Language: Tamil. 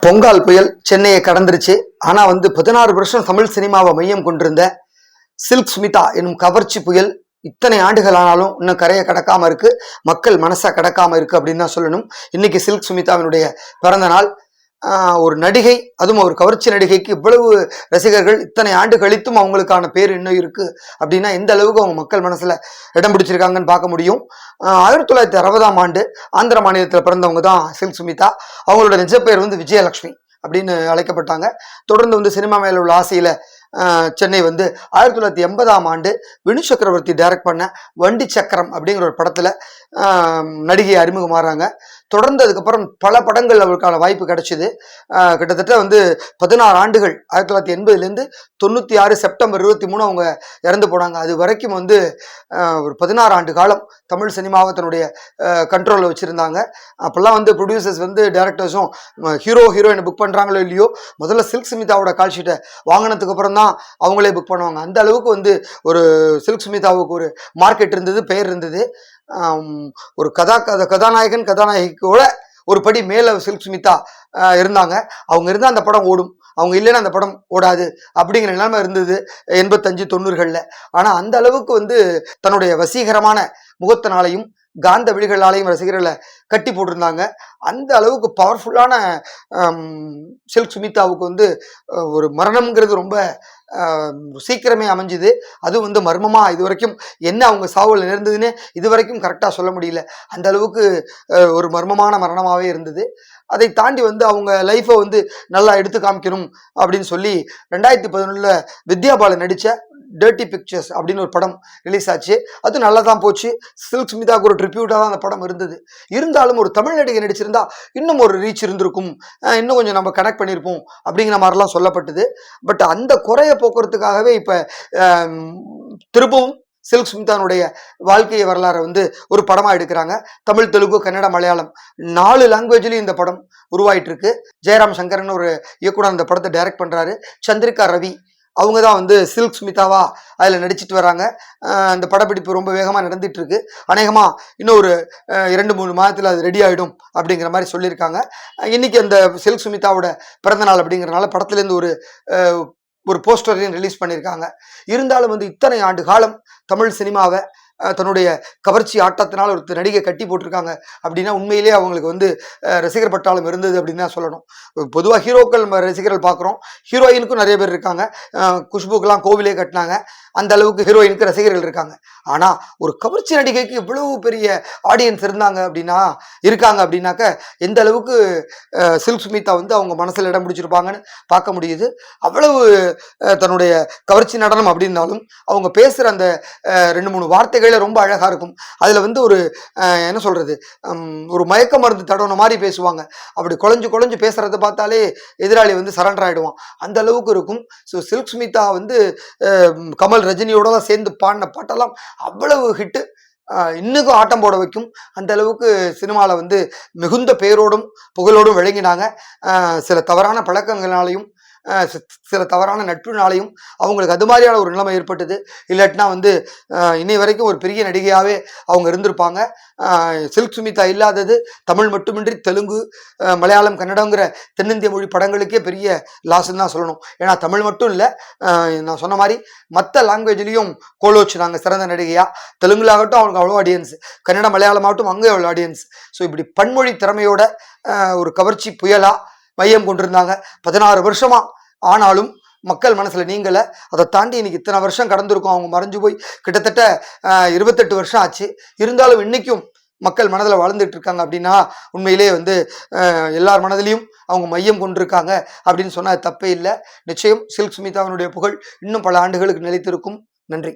பொங்கால் புயல் சென்னையை கடந்துருச்சு. ஆனா 16 வருஷம் தமிழ் சினிமாவை மையம் கொண்டிருந்த சில்க் ஸ்மிதா எனும் கவர்ச்சி புயல் இத்தனை ஆண்டுகள் ஆனாலும் இன்னும் கரையை கடக்காம இருக்கு, மக்கள் மனசை கடக்காம இருக்கு அப்படின்னு தான் சொல்லணும். இன்னைக்கு சில்க் ஸ்மிதாவினுடைய பிறந்த நாள். ஒரு நடிகை, அதுவும் ஒரு கவர்ச்சி நடிகைக்கு இவ்வளவு ரசிகர்கள் இத்தனை ஆண்டு கழித்தும் அவங்களுக்கான பேர் இன்னும் இருக்கு அப்படின்னா எந்த அளவுக்கு அவங்க மக்கள் மனசுல இடம் பிடிச்சிருக்காங்கன்னு பார்க்க முடியும். 1960ஆம் ஆண்டு ஆந்திர மாநிலத்தில் பிறந்தவங்க தான் சில்க் ஸ்மிதா. அவங்களோட நிஜ பெயர் விஜயலட்சுமி அப்படின்னு அழைக்கப்பட்டாங்க. தொடர்ந்து சினிமா மேல உள்ள ஆசையில சென்னை 1980ஆம் ஆண்டு வினு சக்கரவர்த்தி டைரக்ட் பண்ண வண்டி சக்கரம் அப்படிங்கிற ஒரு படத்துல நடிகை அறிமுகமாறாங்க. தொடர்ந்து அதுக்கப்புறம் பல படங்கள் அவருக்கான வாய்ப்பு கிடைச்சிது. கிட்டத்தட்ட 16 ஆண்டுகள் 1980லேருந்து 96 செப்டம்பர் 23 அவங்க இறந்து போனாங்க. அது வரைக்கும் ஒரு 16 ஆண்டு காலம் தமிழ் சினிமாவை தன்னுடைய கண்ட்ரோலில் வச்சுருந்தாங்க. அப்போல்லாம் ப்ரொடியூசர்ஸ் டேரக்டர்ஸும் ஹீரோ ஹீரோயினை புக் பண்ணுறாங்களோ இல்லையோ, முதல்ல சில்க் ஸ்மிதாவோட கால் ஷீட்டை வாங்கினதுக்கு அப்புறம் தான் அவங்களே புக் பண்ணுவாங்க. அந்த அளவுக்கு ஒரு சில்க் ஸ்மிதாவுக்கு ஒரு மார்க்கெட் இருந்தது, பெயர் இருந்தது. ஒரு கதாநாயகன் கதாநாயகிக்கோட ஒரு படி மேல சில்க் ஸ்மிதா இருந்தாங்க. அவங்க இருந்தால் அந்த படம் ஓடும், அவங்க இல்லைன்னா அந்த படம் ஓடாது அப்படிங்கிற நிலைமை இருந்தது 85 90களில். ஆனால் அந்த அளவுக்கு தன்னுடைய வசீகரமான முகத்தினாலையும் காந்த விழிகளாலையும் ரசிகர்களை கட்டி போட்டிருந்தாங்க. அந்த அளவுக்கு பவர்ஃபுல்லான சில்க் ஸ்மிதாவுக்கு ஒரு மரணம்ங்கிறது ரொம்ப சீக்கிரமே அமைஞ்சுது. அது மர்மமா இது வரைக்கும் என்ன அவங்க சாவுல நேர்ந்ததுன்னு இது வரைக்கும் கரெக்டாக சொல்ல முடியல. அந்த அளவுக்கு ஒரு மர்மமான மரணமாகவே இருந்தது. அதை தாண்டி அவங்க லைஃப்பை நல்லா எடுத்து காமிக்கணும் அப்படின்னு சொல்லி 2011 வித்யா பாலன் நடித்த டர்ட்டி பிக்சர்ஸ் அப்படின்னு ஒரு படம் ரிலீஸ் ஆச்சு. அது நல்லா தான் போச்சு. சில்க் ஸ்மிதாவுக்கு ஒரு ட்ரிபியூட்டாக தான் அந்த படம் இருந்தது. இருந்தாலும் ஒரு தமிழ் நடிகை நடிச்சிருந்தா இன்னும் ஒரு ரீச் இருந்திருக்கும், இன்னும் கொஞ்சம் நம்ம கனெக்ட் பண்ணியிருப்போம் அப்படிங்கிற மாதிரிலாம் சொல்லப்பட்டது. பட் அந்த குறைய போக்குறதுக்காகவே இப்போ திரும்பவும் சில்க் ஸ்மிதானுடைய வாழ்க்கை வரலாறை ஒரு படமாக எடுக்கிறாங்க. தமிழ், தெலுங்கு, கன்னடம், மலையாளம் 4 லாங்குவேஜ்லையும் இந்த படம் உருவாயிட்டு இருக்கு. ஜெயராம் சங்கர்னு ஒரு இயக்குனர் அந்த படத்தை டைரக்ட் பண்ணுறாரு. சந்திரிகா ரவி அவங்க தான் சில்க் ஸ்மிதாவா அதில் நடிச்சிட்டு வராங்க. அந்த படப்பிடிப்பு ரொம்ப வேகமாக நடந்துட்டு இருக்கு. அநேகமாக இன்னும் ஒரு 2-3 மாதத்தில் அது ரெடி ஆகிடும் அப்படிங்கிற மாதிரி சொல்லியிருக்காங்க. இன்னைக்கு அந்த சில்க் ஸ்மிதாவோட பிறந்தநாள் அப்படிங்கிறனால படத்துலேருந்து ஒரு போஸ்டரையும் ரிலீஸ் பண்ணியிருக்காங்க. இருந்தாலும் இத்தனை ஆண்டு காலம் தமிழ் சினிமாவை தன்னுடைய கவர்ச்சி ஆட்டத்தினால் ஒரு நடிகை கட்டி போட்டிருக்காங்க அப்படின்னா உண்மையிலே அவங்களுக்கு ரசிகர் பட்டாளம் இருந்தது அப்படின்னு தான் சொல்லணும். பொதுவாக ஹீரோக்கள் நம்ம ரசிகர்கள் பார்க்குறோம், ஹீரோயினுக்கும் நிறைய பேர் இருக்காங்க. குஷ்புக்கெல்லாம் கோவிலே கட்டினாங்க, அந்த அளவுக்கு ஹீரோயினுக்கு ரசிகர்கள் இருக்காங்க. ஆனால் ஒரு கவர்ச்சி நடிகைக்கு இவ்வளவு பெரிய ஆடியன்ஸ் இருக்காங்க அப்படின்னாக்க எந்த அளவுக்கு சில்க் ஸ்மிதா அவங்க மனசில் இடம் பிடிச்சிருப்பாங்கன்னு பார்க்க முடியுது. அவ்வளவு தன்னுடைய கவர்ச்சி நடனம் அப்படின்னாலும் அவங்க பேசுகிற அந்த 2-3 வார்த்தைகள் ரொம்ப அழகா இருக்கும். அதுல ஒரு என்ன சொல்றது, ஒரு மயக்க மருந்து தடவன மாதிரி பேசுவாங்க. அப்படி குழஞ்சு பேசுறத பார்த்தாலே எதிராளி சரண்டர் ஆயிடுவான், அந்த அளவுக்கு இருக்கும். ஸோ சில்க் ஸ்மிதா கமல் ரஜினியோட சேர்ந்து பாடின பாட்டெல்லாம் அவ்வளவு ஹிட்டு, இன்னுக்கும் ஆட்டம் போட வைக்கும். அந்த அளவுக்கு சினிமாவில் மிகுந்த பேரோடும் புகழோடும் விளங்கினாங்க. சில தவறான பழக்கங்களாலையும் சில தவறான நட்புனாலையும் அவங்களுக்கு அது மாதிரியான ஒரு நிலைமை ஏற்பட்டது. இல்லாட்டினா இன்னை வரைக்கும் ஒரு பெரிய நடிகையாகவே அவங்க இருந்திருப்பாங்க. சில்க் ஸ்மிதா இல்லாதது தமிழ் மட்டுமின்றி தெலுங்கு, மலையாளம், கன்னடங்கிற தென்னிந்திய மொழி படங்களுக்கே பெரிய லாஸ்ன்னு தான் சொல்லணும். ஏன்னா தமிழ் மட்டும் இல்லை, நான் சொன்ன மாதிரி மற்ற லாங்குவேஜ்லேயும் கோலோச்சுனாங்க சிறந்த நடிகையாக. தெலுங்குலாகட்டும் அவங்களுக்கு அவ்வளோ ஆடியன்ஸ், கன்னடம் மலையாளமாகட்டும் அங்கே அவ்வளோ ஆடியன்ஸ். ஸோ இப்படி பன்மொழி திறமையோட ஒரு கவர்ச்சி புயலா மையம் கொண்டிருந்தாங்க 16 வருஷமா. ஆனாலும் மக்கள் மனசுல நீங்கள. அதை தாண்டி இன்னைக்கு இத்தனை வருஷம் கடந்திருக்கும், அவங்க மறைஞ்சு போய் கிட்டத்தட்ட 28 வருஷம் ஆச்சு. இருந்தாலும் இன்னைக்கும் மக்கள் மனதில் வாழ்ந்துட்டு இருக்காங்க அப்படின்னா உண்மையிலே எல்லார் மனதிலையும் அவங்க மையம் கொண்டிருக்காங்க அப்படின்னு சொன்னா தப்பே இல்லை. நிச்சயம் சில்க் ஸ்மிதாவினுடைய புகழ் இன்னும் பல ஆண்டுகளுக்கு நிலைத்திருக்கும். நன்றி.